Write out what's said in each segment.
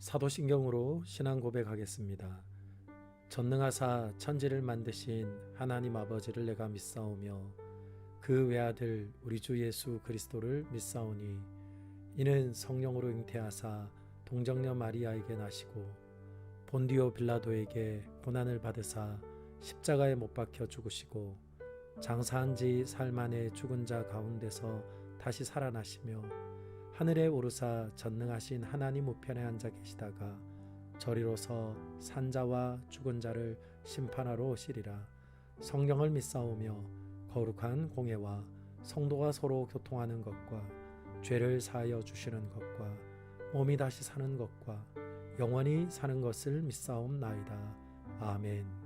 사도신경으로 신앙 고백하겠습니다. 전능하사 천지를 만드신 하나님 아버지를 내가 믿사오며 그 외아들 우리 주 예수 그리스도를 믿사오니 이는 성령으로 잉태하사 동정녀 마리아에게 나시고 본디오 빌라도에게 고난을 받으사 십자가에 못 박혀 죽으시고 장사한 지 사흘 만에 죽은 자 가운데서 다시 살아나시며 하늘에 오르사 전능하신 하나님 우편에 앉아 계시다가 저리로서 산자와 죽은 자를 심판하러 오시리라. 성령을 믿사오며 거룩한 공예와 성도가 서로 교통하는 것과 죄를 사하여 주시는 것과 몸이 다시 사는 것과 영원히 사는 것을 믿사옵나이다. 아멘.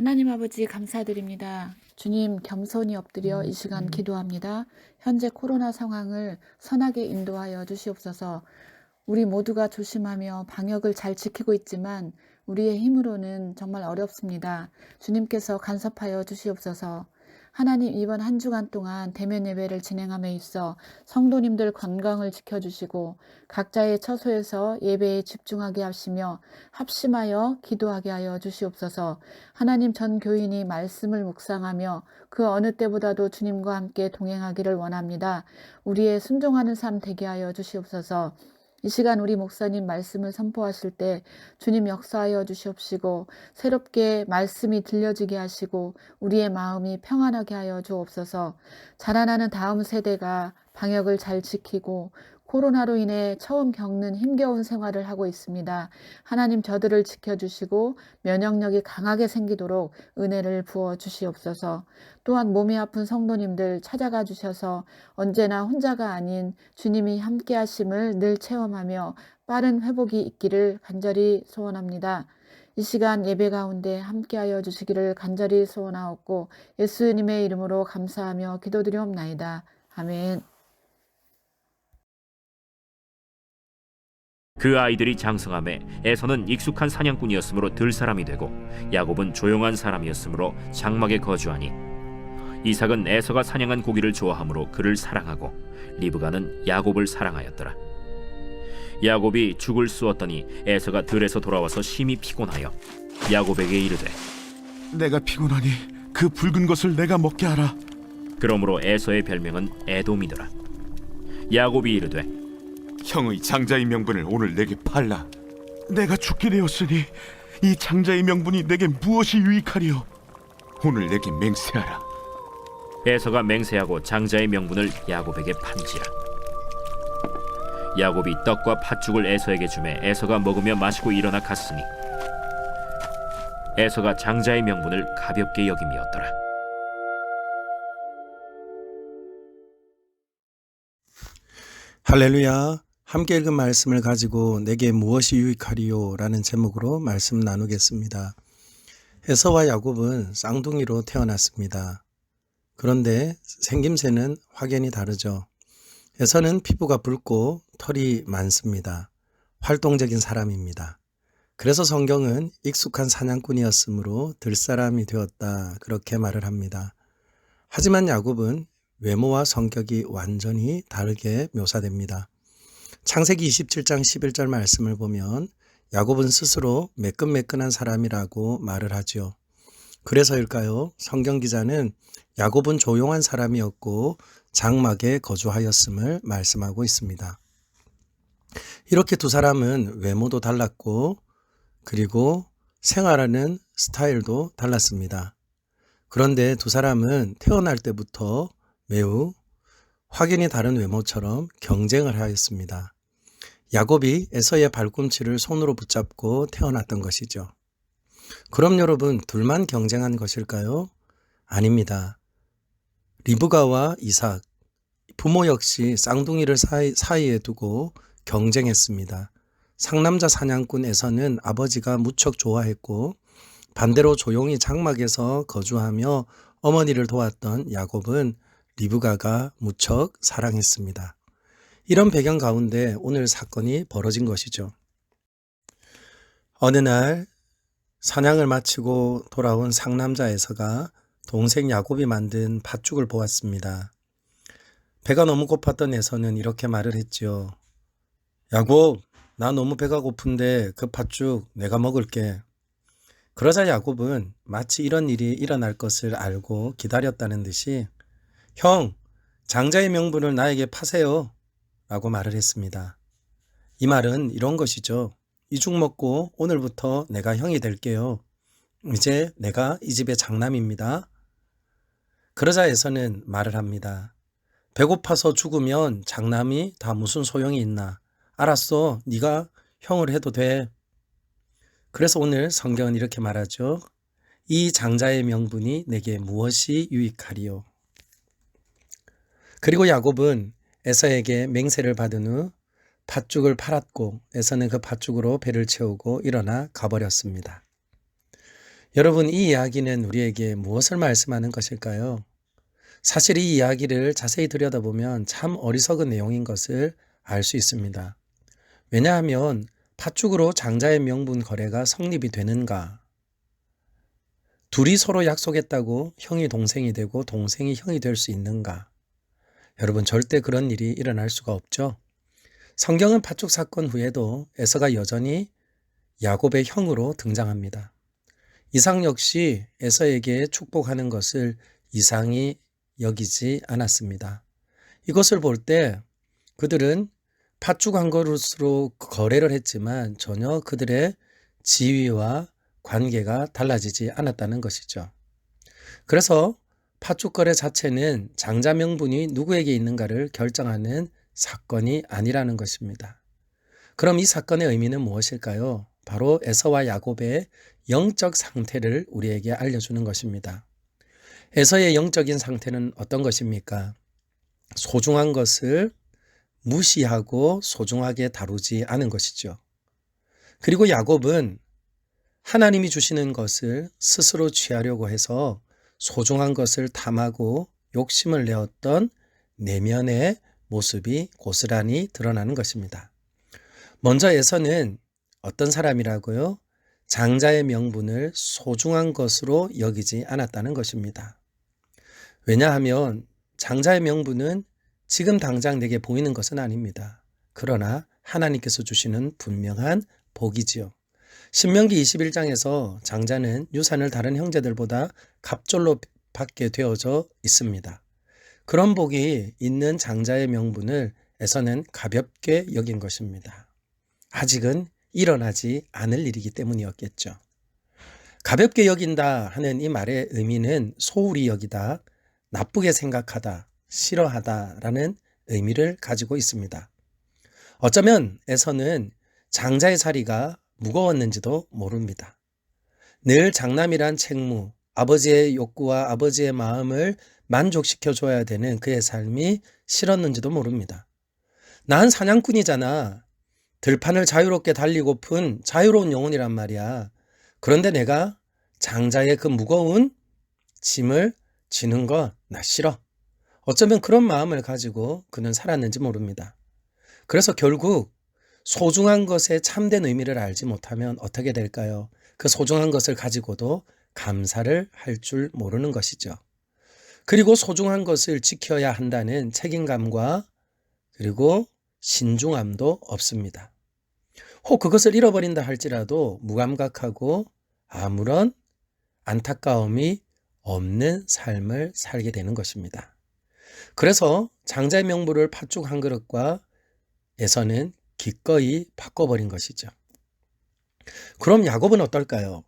하나님 아버지 감사드립니다. 주님 겸손히 엎드려 이 시간 기도합니다. 현재 코로나 상황을 선하게 인도하여 주시옵소서. 우리 모두가 조심하며 방역을 잘 지키고 있지만 우리의 힘으로는 정말 어렵습니다. 주님께서 간섭하여 주시옵소서. 하나님, 이번 한 주간 동안 대면 예배를 진행함에 있어 성도님들 건강을 지켜주시고 각자의 처소에서 예배에 집중하게 하시며 합심하여 기도하게 하여 주시옵소서. 하나님, 전 교인이 말씀을 묵상하며 그 어느 때보다도 주님과 함께 동행하기를 원합니다. 우리의 순종하는 삶 되게 하여 주시옵소서. 이 시간 우리 목사님 말씀을 선포하실 때 주님 역사하여 주시옵시고 새롭게 말씀이 들려지게 하시고 우리의 마음이 평안하게 하여 주옵소서. 자라나는 다음 세대가 방역을 잘 지키고 코로나로 인해 처음 겪는 힘겨운 생활을 하고 있습니다. 하나님, 저들을 지켜주시고 면역력이 강하게 생기도록 은혜를 부어 주시옵소서. 또한 몸이 아픈 성도님들 찾아가 주셔서 언제나 혼자가 아닌 주님이 함께 하심을 늘 체험하며 빠른 회복이 있기를 간절히 소원합니다. 이 시간 예배 가운데 함께하여 주시기를 간절히 소원하옵고 예수님의 이름으로 감사하며 기도드리옵나이다. 아멘. 그 아이들이 장성함에 에서는 익숙한 사냥꾼이었으므로 들사람이 되고 야곱은 조용한 사람이었으므로 장막에 거주하니 이삭은 에서가 사냥한 고기를 좋아하므로 그를 사랑하고 리브가는 야곱을 사랑하였더라. 야곱이 죽을 쑤었더니 에서가 들에서 돌아와서 심히 피곤하여 야곱에게 이르되 내가 피곤하니 그 붉은 것을 내가 먹게 하라. 그러므로 에서의 별명은 에돔이더라. 야곱이 이르되 형의 장자의 명분을 오늘 내게 팔라. 내가 죽게 되었으니 이 장자의 명분이 내게 무엇이 유익하리요? 오늘 내게 맹세하라. 에서가 맹세하고 장자의 명분을 야곱에게 판지라. 야곱이 떡과 팥죽을 에서에게 주매 에서가 먹으며 마시고 일어나 갔으니 에서가 장자의 명분을 가볍게 여김이었더라. 할렐루야. 함께 읽은 말씀을 가지고 내게 무엇이 유익하리요? 라는 제목으로 말씀 나누겠습니다. 에서와 야곱은 쌍둥이로 태어났습니다. 그런데 생김새는 확연히 다르죠. 에서는 피부가 붉고 털이 많습니다. 활동적인 사람입니다. 그래서 성경은 익숙한 사냥꾼이었으므로 들사람이 되었다, 그렇게 말을 합니다. 하지만 야곱은 외모와 성격이 완전히 다르게 묘사됩니다. 창세기 27장 11절 말씀을 보면 야곱은 스스로 매끈매끈한 사람이라고 말을 하죠. 그래서일까요? 성경 기자는 야곱은 조용한 사람이었고 장막에 거주하였음을 말씀하고 있습니다. 이렇게 두 사람은 외모도 달랐고 그리고 생활하는 스타일도 달랐습니다. 그런데 두 사람은 태어날 때부터 매우 확연히 다른 외모처럼 경쟁을 하였습니다. 야곱이 에서의 발꿈치를 손으로 붙잡고 태어났던 것이죠. 그럼 여러분, 둘만 경쟁한 것일까요? 아닙니다. 리브가와 이삭, 부모 역시 쌍둥이를 사이에 두고 경쟁했습니다. 상남자 사냥꾼 에서는 아버지가 무척 좋아했고 반대로 조용히 장막에서 거주하며 어머니를 도왔던 야곱은 리브가가 무척 사랑했습니다. 이런 배경 가운데 오늘 사건이 벌어진 것이죠. 어느 날 사냥을 마치고 돌아온 상남자 에서가 동생 야곱이 만든 팥죽을 보았습니다. 배가 너무 고팠던 에서는 이렇게 말을 했지요. 야곱, 나 너무 배가 고픈데 그 팥죽 내가 먹을게. 그러자 야곱은 마치 이런 일이 일어날 것을 알고 기다렸다는 듯이 형, 장자의 명분을 나에게 파세요 라고 말을 했습니다. 이 말은 이런 것이죠. 이 죽 먹고 오늘부터 내가 형이 될게요. 이제 내가 이 집의 장남입니다. 그러자 에서는 말을 합니다. 배고파서 죽으면 장남이 다 무슨 소용이 있나. 알았어, 네가 형을 해도 돼. 그래서 오늘 성경은 이렇게 말하죠. 이 장자의 명분이 내게 무엇이 유익하리요. 그리고 야곱은 에서에게 맹세를 받은 후 팥죽을 팔았고 에서는 그 팥죽으로 배를 채우고 일어나 가버렸습니다. 여러분, 이 이야기는 우리에게 무엇을 말씀하는 것일까요? 사실 이 이야기를 자세히 들여다보면 참 어리석은 내용인 것을 알 수 있습니다. 왜냐하면 팥죽으로 장자의 명분 거래가 성립이 되는가? 둘이 서로 약속했다고 형이 동생이 되고 동생이 형이 될 수 있는가? 여러분, 절대 그런 일이 일어날 수가 없죠. 성경은 팥죽 사건 후에도 에서가 여전히 야곱의 형으로 등장합니다. 이삭 역시 에서에게 축복하는 것을 이상히 여기지 않았습니다. 이것을 볼 때 그들은 팥죽 한 그릇으로 거래를 했지만 전혀 그들의 지위와 관계가 달라지지 않았다는 것이죠. 그래서 팥죽 거래 자체는 장자 명분이 누구에게 있는가를 결정하는 사건이 아니라는 것입니다. 그럼 이 사건의 의미는 무엇일까요? 바로 에서와 야곱의 영적 상태를 우리에게 알려주는 것입니다. 에서의 영적인 상태는 어떤 것입니까? 소중한 것을 무시하고 소중하게 다루지 않은 것이죠. 그리고 야곱은 하나님이 주시는 것을 스스로 취하려고 해서 소중한 것을 탐하고 욕심을 내었던 내면의 모습이 고스란히 드러나는 것입니다. 먼저 에서는 어떤 사람이라고요? 장자의 명분을 소중한 것으로 여기지 않았다는 것입니다. 왜냐하면 장자의 명분은 지금 당장 내게 보이는 것은 아닙니다. 그러나 하나님께서 주시는 분명한 복이지요. 신명기 21장에서 장자는 유산을 다른 형제들보다 갑절로 받게 되어져 있습니다. 그런 복이 있는 장자의 명분을 에서는 가볍게 여긴 것입니다. 아직은 일어나지 않을 일이기 때문이었겠죠. 가볍게 여긴다 하는 이 말의 의미는 소홀히 여기다, 나쁘게 생각하다, 싫어하다라는 의미를 가지고 있습니다. 어쩌면 에서는 장자의 자리가 무거웠는지도 모릅니다. 늘 장남이란 책무, 아버지의 욕구와 아버지의 마음을 만족시켜줘야 되는 그의 삶이 싫었는지도 모릅니다. 난 사냥꾼이잖아. 들판을 자유롭게 달리고픈 자유로운 영혼이란 말이야. 그런데 내가 장자의 그 무거운 짐을 지는 거 나 싫어. 어쩌면 그런 마음을 가지고 그는 살았는지 모릅니다. 그래서 결국 소중한 것의 참된 의미를 알지 못하면 어떻게 될까요? 그 소중한 것을 가지고도 감사를 할 줄 모르는 것이죠. 그리고 소중한 것을 지켜야 한다는 책임감과 그리고 신중함도 없습니다. 혹 그것을 잃어버린다 할지라도 무감각하고 아무런 안타까움이 없는 삶을 살게 되는 것입니다. 그래서 장자의 명부를 팥죽 한 그릇과 에서는 기꺼이 바꿔버린 것이죠. 그럼 야곱은 어떨까요?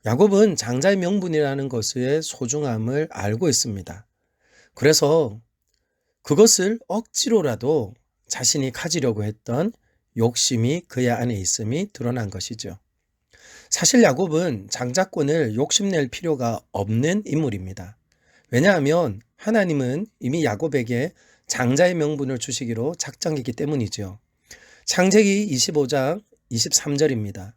야곱은 장자의 명분이라는 것의 소중함을 알고 있습니다. 그래서 그것을 억지로라도 자신이 가지려고 했던 욕심이 그의 안에 있음이 드러난 것이죠. 사실 야곱은 장자권을 욕심낼 필요가 없는 인물입니다. 왜냐하면 하나님은 이미 야곱에게 장자의 명분을 주시기로 작정했기 때문이죠. 창세기 25장 23절입니다.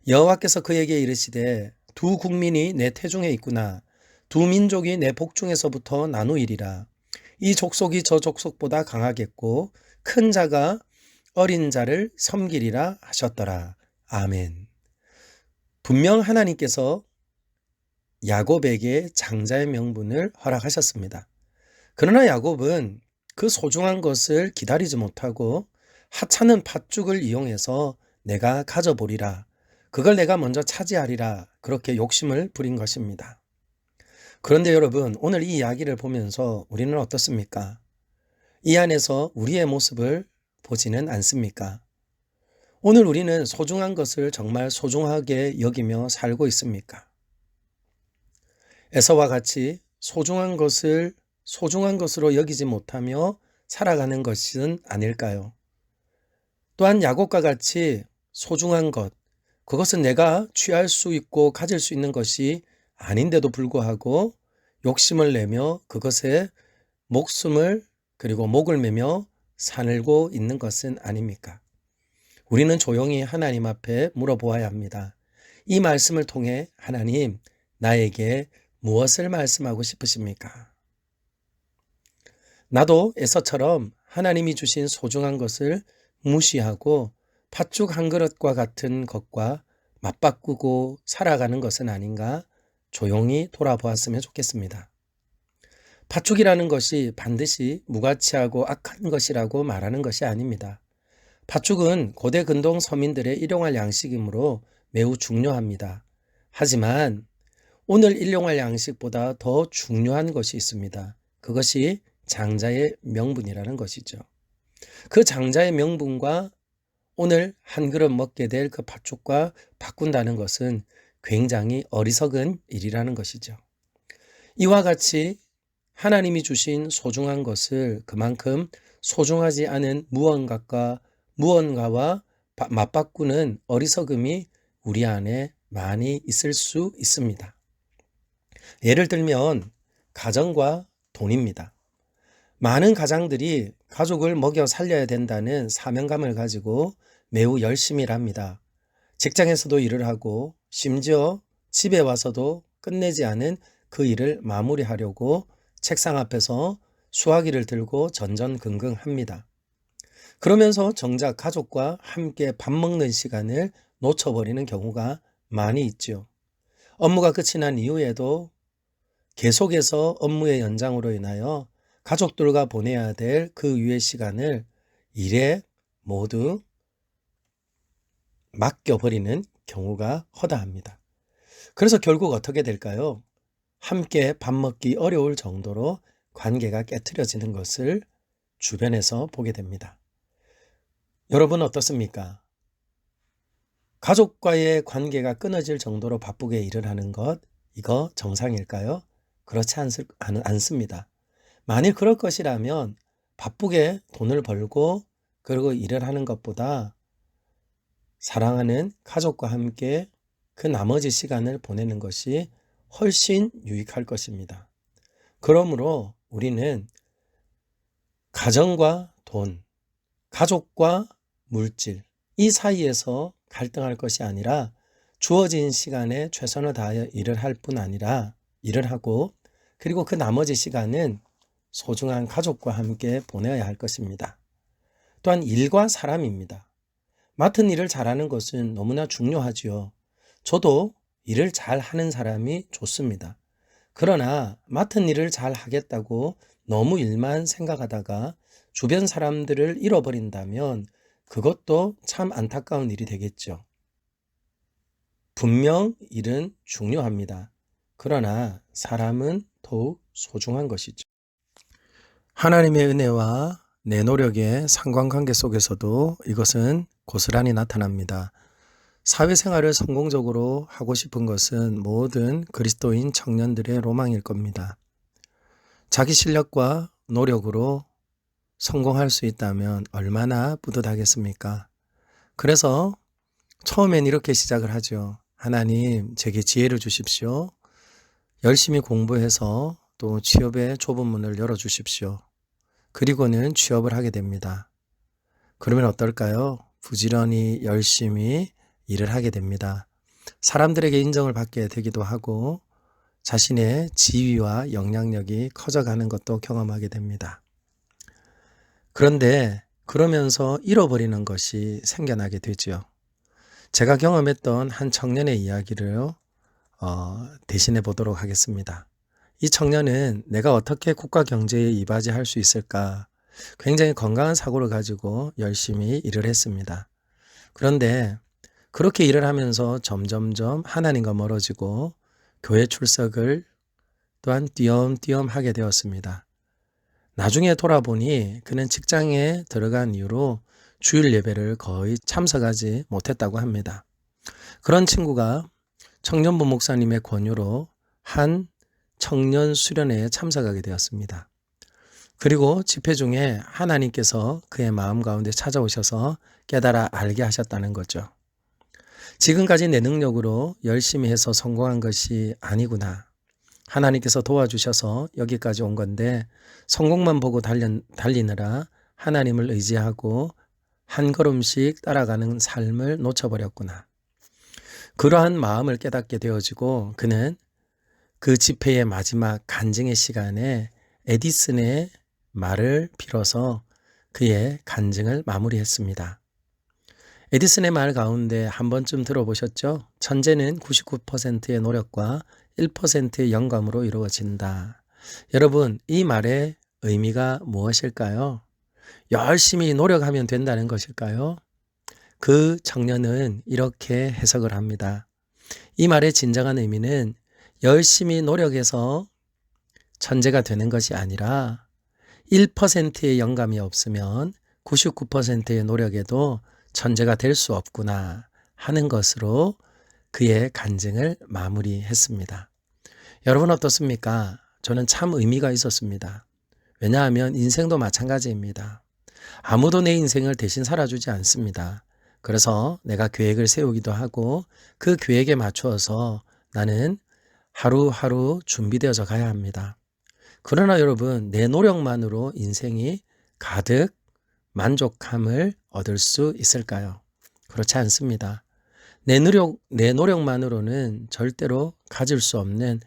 여호와께서 그에게 이르시되 두 국민이 내 태중에 있구나. 두 민족이 내 복중에서부터 나누이리라. 이 족속이 저 족속보다 강하겠고 큰 자가 어린 자를 섬기리라 하셨더라. 아멘. 분명 하나님께서 야곱에게 장자의 명분을 허락하셨습니다. 그러나 야곱은 그 소중한 것을 기다리지 못하고 하찮은 팥죽을 이용해서 내가 가져보리라. 그걸 내가 먼저 차지하리라. 그렇게 욕심을 부린 것입니다. 그런데 여러분, 오늘 이 이야기를 보면서 우리는 어떻습니까? 이 안에서 우리의 모습을 보지는 않습니까? 오늘 우리는 소중한 것을 정말 소중하게 여기며 살고 있습니까? 에서와 같이 소중한 것을 소중한 것으로 여기지 못하며 살아가는 것은 아닐까요? 또한 야곱과 같이 소중한 것, 그것은 내가 취할 수 있고 가질 수 있는 것이 아닌데도 불구하고 욕심을 내며 그것에 목숨을 그리고 목을 매며 살고 있는 것은 아닙니까? 우리는 조용히 하나님 앞에 물어보아야 합니다. 이 말씀을 통해 하나님, 나에게 무엇을 말씀하고 싶으십니까? 나도 에서처럼 하나님이 주신 소중한 것을 무시하고 팥죽 한 그릇과 같은 것과 맞바꾸고 살아가는 것은 아닌가 조용히 돌아보았으면 좋겠습니다. 팥죽이라는 것이 반드시 무가치하고 악한 것이라고 말하는 것이 아닙니다. 팥죽은 고대 근동 서민들의 일용할 양식이므로 매우 중요합니다. 하지만 오늘 일용할 양식보다 더 중요한 것이 있습니다. 그것이 장자의 명분이라는 것이죠. 그 장자의 명분과 오늘 한 그릇 먹게 될 그 팥죽과 바꾼다는 것은 굉장히 어리석은 일이라는 것이죠. 이와 같이 하나님이 주신 소중한 것을 그만큼 소중하지 않은 무언가와 맞바꾸는 어리석음이 우리 안에 많이 있을 수 있습니다. 예를 들면 가정과 돈입니다. 많은 가장들이 가족을 먹여 살려야 된다는 사명감을 가지고 매우 열심히 일합니다. 직장에서도 일을 하고 심지어 집에 와서도 끝내지 않은 그 일을 마무리하려고 책상 앞에서 수화기를 들고 전전긍긍합니다. 그러면서 정작 가족과 함께 밥 먹는 시간을 놓쳐버리는 경우가 많이 있죠. 업무가 끝이 난 이후에도 계속해서 업무의 연장으로 인하여 가족들과 보내야 될 그 유의 시간을 일에 모두 맡겨버리는 경우가 허다합니다. 그래서 결국 어떻게 될까요? 함께 밥 먹기 어려울 정도로 관계가 깨트려지는 것을 주변에서 보게 됩니다. 여러분 어떻습니까? 가족과의 관계가 끊어질 정도로 바쁘게 일을 하는 것, 이거 정상일까요? 그렇지 않습니다. 만일 그럴 것이라면 바쁘게 돈을 벌고 그리고 일을 하는 것보다 사랑하는 가족과 함께 그 나머지 시간을 보내는 것이 훨씬 유익할 것입니다. 그러므로 우리는 가정과 돈, 가족과 물질, 이 사이에서 갈등할 것이 아니라 주어진 시간에 최선을 다하여 일을 할 뿐 아니라 일을 하고 그리고 그 나머지 시간은 소중한 가족과 함께 보내야 할 것입니다. 또한 일과 사람입니다. 맡은 일을 잘하는 것은 너무나 중요하지요. 저도 일을 잘하는 사람이 좋습니다. 그러나 맡은 일을 잘 하겠다고 너무 일만 생각하다가 주변 사람들을 잃어버린다면 그것도 참 안타까운 일이 되겠죠. 분명 일은 중요합니다. 그러나 사람은 더욱 소중한 것이죠. 하나님의 은혜와 내 노력의 상관관계 속에서도 이것은 고스란히 나타납니다. 사회생활을 성공적으로 하고 싶은 것은 모든 그리스도인 청년들의 로망일 겁니다. 자기 실력과 노력으로 성공할 수 있다면 얼마나 뿌듯하겠습니까? 그래서 처음엔 이렇게 시작을 하죠. 하나님, 제게 지혜를 주십시오. 열심히 공부해서 또 취업의 좁은 문을 열어주십시오. 그리고는 취업을 하게 됩니다. 그러면 어떨까요? 부지런히 열심히 일을 하게 됩니다. 사람들에게 인정을 받게 되기도 하고 자신의 지위와 영향력이 커져가는 것도 경험하게 됩니다. 그런데 그러면서 잃어버리는 것이 생겨나게 되죠. 제가 경험했던 한 청년의 이야기를 대신해 보도록 하겠습니다. 이 청년은 내가 어떻게 국가 경제에 이바지할 수 있을까 굉장히 건강한 사고를 가지고 열심히 일을 했습니다. 그런데 그렇게 일을 하면서 점점점 하나님과 멀어지고 교회 출석을 또한 띄엄띄엄 하게 되었습니다. 나중에 돌아보니 그는 직장에 들어간 이후로 주일 예배를 거의 참석하지 못했다고 합니다. 그런 친구가 청년부 목사님의 권유로 한 청년 수련회에 참석하게 되었습니다. 그리고 집회 중에 하나님께서 그의 마음 가운데 찾아오셔서 깨달아 알게 하셨다는 거죠. 지금까지 내 능력으로 열심히 해서 성공한 것이 아니구나. 하나님께서 도와주셔서 여기까지 온 건데 성공만 보고 달리느라 하나님을 의지하고 한 걸음씩 따라가는 삶을 놓쳐버렸구나. 그러한 마음을 깨닫게 되어지고 그는 그 집회의 마지막 간증의 시간에 에디슨의 말을 빌어서 그의 간증을 마무리했습니다. 에디슨의 말 가운데 한 번쯤 들어보셨죠? 천재는 99%의 노력과 1%의 영감으로 이루어진다. 여러분, 이 말의 의미가 무엇일까요? 열심히 노력하면 된다는 것일까요? 그 청년은 이렇게 해석을 합니다. 이 말의 진정한 의미는 열심히 노력해서 천재가 되는 것이 아니라 1%의 영감이 없으면 99%의 노력에도 천재가 될 수 없구나 하는 것으로 그의 간증을 마무리했습니다. 여러분 어떻습니까? 저는 참 의미가 있었습니다. 왜냐하면 인생도 마찬가지입니다. 아무도 내 인생을 대신 살아주지 않습니다. 그래서 내가 계획을 세우기도 하고 그 계획에 맞추어서 나는 하루하루 준비되어져 가야 합니다. 그러나 여러분, 내 노력만으로 인생이 가득 만족함을 얻을 수 있을까요? 그렇지 않습니다. 내 노력만으로는 절대로 가질 수 없는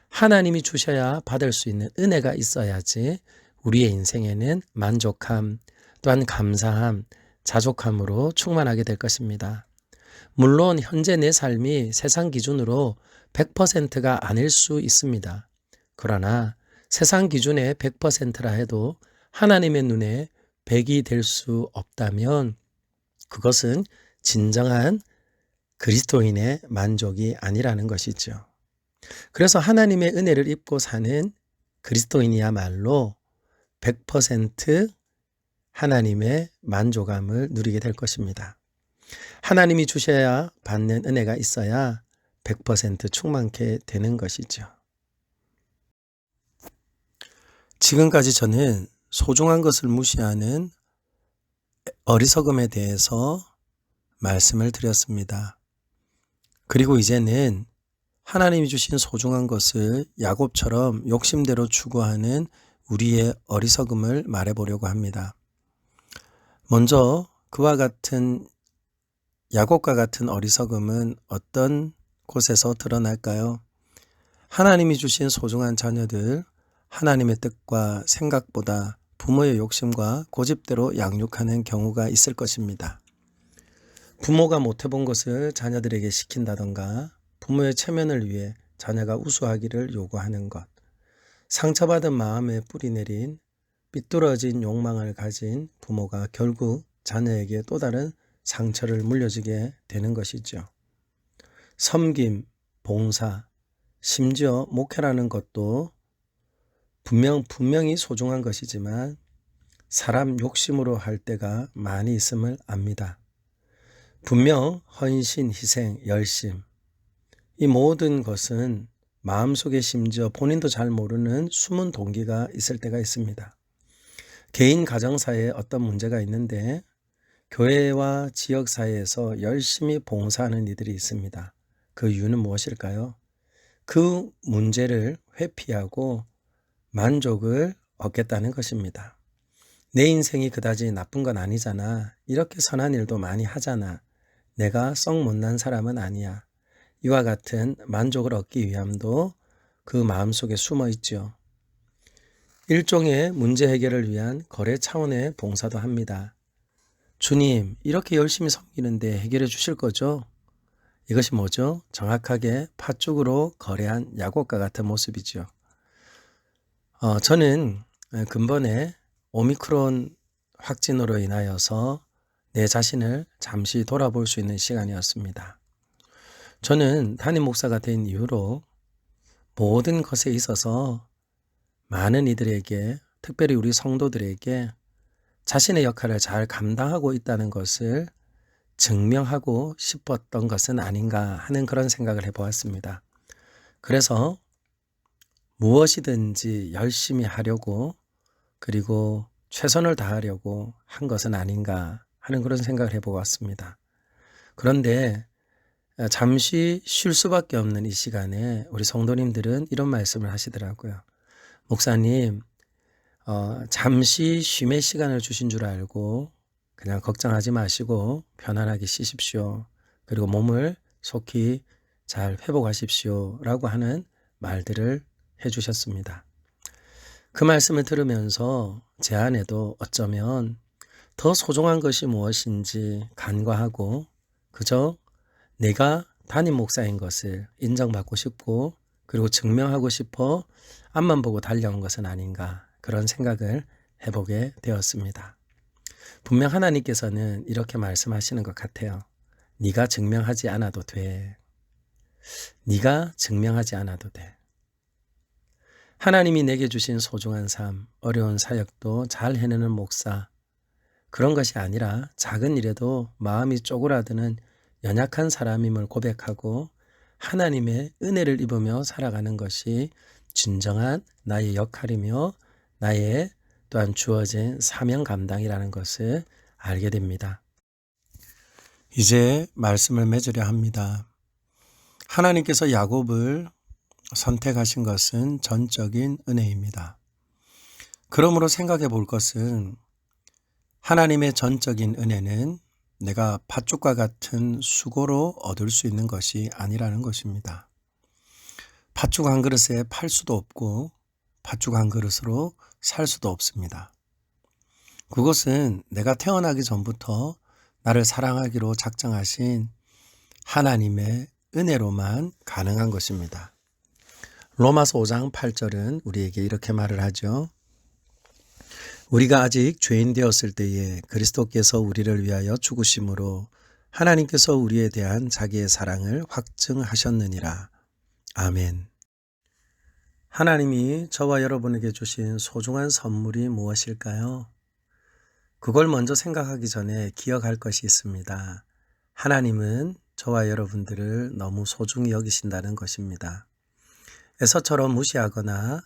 하나님이 주셔야 받을 수 있는 은혜가 있어야지 우리의 인생에는 만족함, 또한 감사함, 자족함으로 충만하게 될 것입니다. 물론 현재 내 삶이 세상 기준으로 100%가 아닐 수 있습니다. 그러나 세상 기준의 100%라 해도 하나님의 눈에 100이 될 수 없다면 그것은 진정한 그리스도인의 만족이 아니라는 것이죠. 그래서 하나님의 은혜를 입고 사는 그리스도인이야말로 100% 하나님의 만족함을 누리게 될 것입니다. 하나님이 주셔야 받는 은혜가 있어야 100% 충만케 되는 것이죠. 지금까지 저는 소중한 것을 무시하는 어리석음에 대해서 말씀을 드렸습니다. 그리고 이제는 하나님이 주신 소중한 것을 야곱처럼 욕심대로 추구하는 우리의 어리석음을 말해보려고 합니다. 먼저 그와 같은 야곱과 같은 어리석음은 어떤 곳에서 드러날까요? 하나님이 주신 소중한 자녀들, 하나님의 뜻과 생각보다 부모의 욕심과 고집대로 양육하는 경우가 있을 것입니다. 부모가 못해본 것을 자녀들에게 시킨다던가 부모의 체면을 위해 자녀가 우수하기를 요구하는 것, 상처받은 마음에 뿌리내린 삐뚤어진 욕망을 가진 부모가 결국 자녀에게 또 다른 상처를 물려주게 되는 것이죠. 섬김, 봉사, 심지어 목회라는 것도 분명히 소중한 것이지만 사람 욕심으로 할 때가 많이 있음을 압니다. 분명 헌신, 희생, 열심, 이 모든 것은 마음속에 심지어 본인도 잘 모르는 숨은 동기가 있을 때가 있습니다. 개인 가정사에 어떤 문제가 있는데 교회와 지역사회에서 열심히 봉사하는 이들이 있습니다. 그 이유는 무엇일까요? 그 문제를 회피하고 만족을 얻겠다는 것입니다. 내 인생이 그다지 나쁜 건 아니잖아. 이렇게 선한 일도 많이 하잖아. 내가 썩 못난 사람은 아니야. 이와 같은 만족을 얻기 위함도 그 마음속에 숨어 있죠. 일종의 문제 해결을 위한 거래 차원의 봉사도 합니다. 주님, 이렇게 열심히 섬기는데 해결해 주실 거죠? 이것이 뭐죠? 정확하게 팥죽으로 거래한 야곱과 같은 모습이죠. 저는 근본에 오미크론 확진으로 인하여서 내 자신을 잠시 돌아볼 수 있는 시간이었습니다. 저는 담임 목사가 된 이후로 모든 것에 있어서 많은 이들에게, 특별히 우리 성도들에게 자신의 역할을 잘 감당하고 있다는 것을 증명하고 싶었던 것은 아닌가 하는 그런 생각을 해보았습니다. 그래서 무엇이든지 열심히 하려고 그리고 최선을 다하려고 한 것은 아닌가 하는 그런 생각을 해보았습니다. 그런데 잠시 쉴 수밖에 없는 이 시간에 우리 성도님들은 이런 말씀을 하시더라고요. 목사님, 잠시 쉼의 시간을 주신 줄 알고 그냥 걱정하지 마시고 편안하게 쉬십시오. 그리고 몸을 속히 잘 회복하십시오. 라고 하는 말들을 해주셨습니다. 그 말씀을 들으면서 제 안에도 어쩌면 더 소중한 것이 무엇인지 간과하고 그저 내가 담임 목사인 것을 인정받고 싶고 그리고 증명하고 싶어 앞만 보고 달려온 것은 아닌가 그런 생각을 해보게 되었습니다. 분명 하나님께서는 이렇게 말씀하시는 것 같아요. 네가 증명하지 않아도 돼. 네가 증명하지 않아도 돼. 하나님이 내게 주신 소중한 삶, 어려운 사역도 잘 해내는 목사, 그런 것이 아니라 작은 일에도 마음이 쪼그라드는 연약한 사람임을 고백하고 하나님의 은혜를 입으며 살아가는 것이 진정한 나의 역할이며 나의 또한 주어진 사명 감당이라는 것을 알게 됩니다. 이제 말씀을 맺으려 합니다. 하나님께서 야곱을 선택하신 것은 전적인 은혜입니다. 그러므로 생각해 볼 것은 하나님의 전적인 은혜는 내가 팥죽과 같은 수고로 얻을 수 있는 것이 아니라는 것입니다. 팥죽 한 그릇에 팔 수도 없고 팥죽 한 그릇으로 살 수도 없습니다. 그것은 내가 태어나기 전부터 나를 사랑하기로 작정하신 하나님의 은혜로만 가능한 것입니다. 로마서 5장 8절은 우리에게 이렇게 말을 하죠. 우리가 아직 죄인 되었을 때에 그리스도께서 우리를 위하여 죽으심으로 하나님께서 우리에 대한 자기의 사랑을 확증하셨느니라. 아멘. 하나님이 저와 여러분에게 주신 소중한 선물이 무엇일까요? 그걸 먼저 생각하기 전에 기억할 것이 있습니다. 하나님은 저와 여러분들을 너무 소중히 여기신다는 것입니다. 에서처럼 무시하거나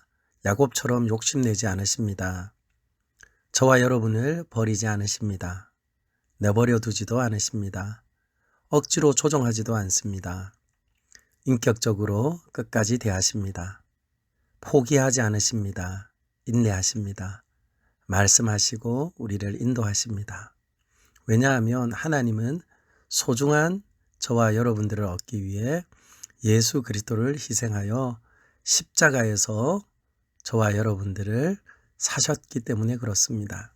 야곱처럼 욕심내지 않으십니다. 저와 여러분을 버리지 않으십니다. 내버려 두지도 않으십니다. 억지로 조종하지도 않습니다. 인격적으로 끝까지 대하십니다. 포기하지 않으십니다. 인내하십니다. 말씀하시고 우리를 인도하십니다. 왜냐하면 하나님은 소중한 저와 여러분들을 얻기 위해 예수 그리스도를 희생하여 십자가에서 저와 여러분들을 사셨기 때문에 그렇습니다.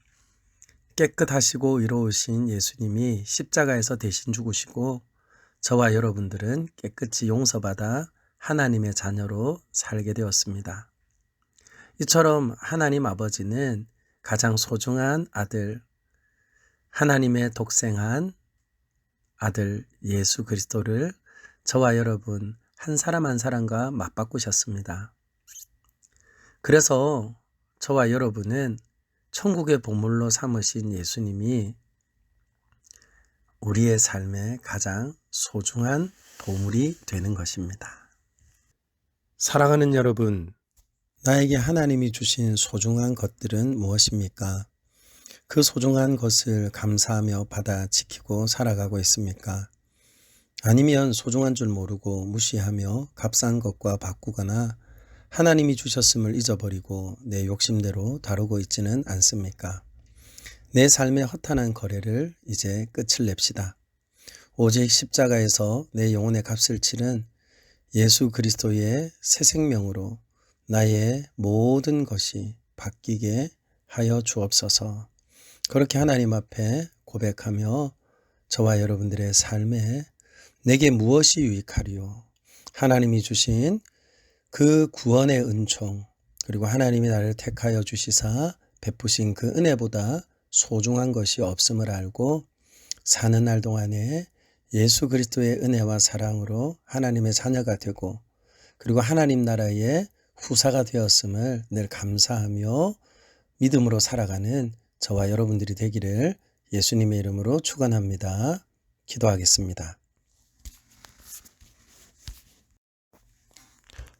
깨끗하시고 의로우신 예수님이 십자가에서 대신 죽으시고 저와 여러분들은 깨끗이 용서받아 하나님의 자녀로 살게 되었습니다. 이처럼 하나님 아버지는 가장 소중한 아들, 하나님의 독생한 아들 예수 그리스도를 저와 여러분 한 사람 한 사람과 맞바꾸셨습니다. 그래서 저와 여러분은 천국의 보물로 삼으신 예수님이 우리의 삶의 가장 소중한 보물이 되는 것입니다. 사랑하는 여러분, 나에게 하나님이 주신 소중한 것들은 무엇입니까? 그 소중한 것을 감사하며 받아 지키고 살아가고 있습니까? 아니면 소중한 줄 모르고 무시하며 값싼 것과 바꾸거나 하나님이 주셨음을 잊어버리고 내 욕심대로 다루고 있지는 않습니까? 내 삶의 허탄한 거래를 이제 끝을 냅시다. 오직 십자가에서 내 영혼의 값을 치른 예수 그리스도의 새 생명으로 나의 모든 것이 바뀌게 하여 주옵소서. 그렇게 하나님 앞에 고백하며 저와 여러분들의 삶에 내게 무엇이 유익하리요? 하나님이 주신 그 구원의 은총, 그리고 하나님이 나를 택하여 주시사 베푸신 그 은혜보다 소중한 것이 없음을 알고 사는 날 동안에 예수 그리스도의 은혜와 사랑으로 하나님의 자녀가 되고 그리고 하나님 나라의 후사가 되었음을 늘 감사하며 믿음으로 살아가는 저와 여러분들이 되기를 예수님의 이름으로 축원합니다. 기도하겠습니다.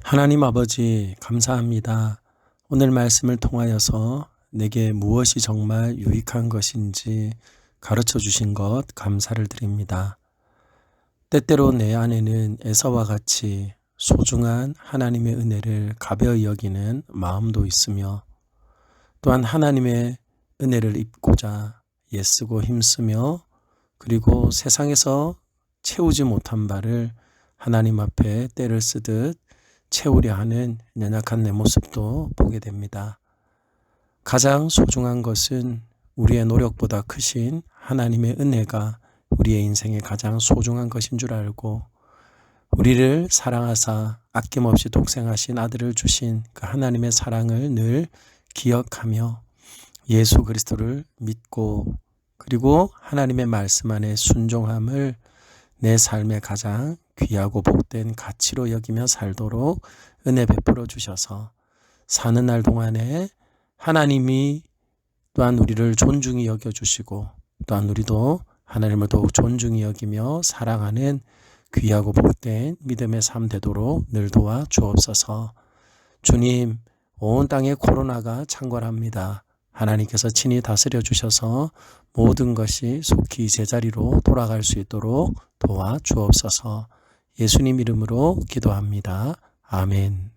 하나님 아버지 감사합니다. 오늘 말씀을 통하여서 내게 무엇이 정말 유익한 것인지 가르쳐 주신 것 감사를 드립니다. 때때로 내 안에는 에서와 같이 소중한 하나님의 은혜를 가벼이 여기는 마음도 있으며 또한 하나님의 은혜를 입고자 애쓰고 힘쓰며 그리고 세상에서 채우지 못한 바를 하나님 앞에 때를 쓰듯 채우려 하는 연약한 내 모습도 보게 됩니다. 가장 소중한 것은 우리의 노력보다 크신 하나님의 은혜가 우리의 인생에 가장 소중한 것인 줄 알고 우리를 사랑하사 아낌없이 독생하신 아들을 주신 그 하나님의 사랑을 늘 기억하며 예수 그리스도를 믿고 그리고 하나님의 말씀 안에 순종함을 내 삶의 가장 귀하고 복된 가치로 여기며 살도록 은혜 베풀어 주셔서 사는 날 동안에 하나님이 또한 우리를 존중히 여겨주시고 또한 우리도 하나님을 더욱 존중히 여기며 사랑하는 귀하고 복된 믿음의 삶 되도록 늘 도와 주옵소서. 주님, 온 땅에 코로나가 창궐합니다. 하나님께서 친히 다스려 주셔서 모든 것이 속히 제자리로 돌아갈 수 있도록 도와 주옵소서. 예수님 이름으로 기도합니다. 아멘.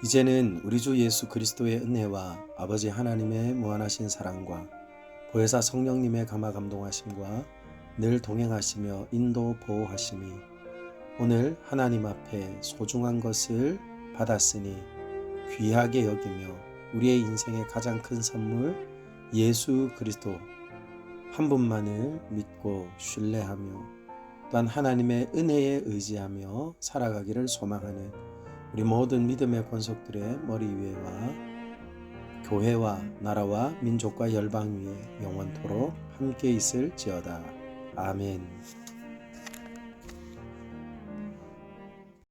이제는 우리 주 예수 그리스도의 은혜와 아버지 하나님의 무한하신 사랑과 보혜사 성령님의 감화 감동하심과 늘 동행하시며 인도 보호하심이 오늘 하나님 앞에 소중한 것을 받았으니 귀하게 여기며 우리의 인생의 가장 큰 선물 예수 그리스도 한 분만을 믿고 신뢰하며 또한 하나님의 은혜에 의지하며 살아가기를 소망하는 우리 모든 믿음의 권속들의 머리 위에와 교회와 나라와 민족과 열방 위에 영원토록 함께 있을지어다. 아멘.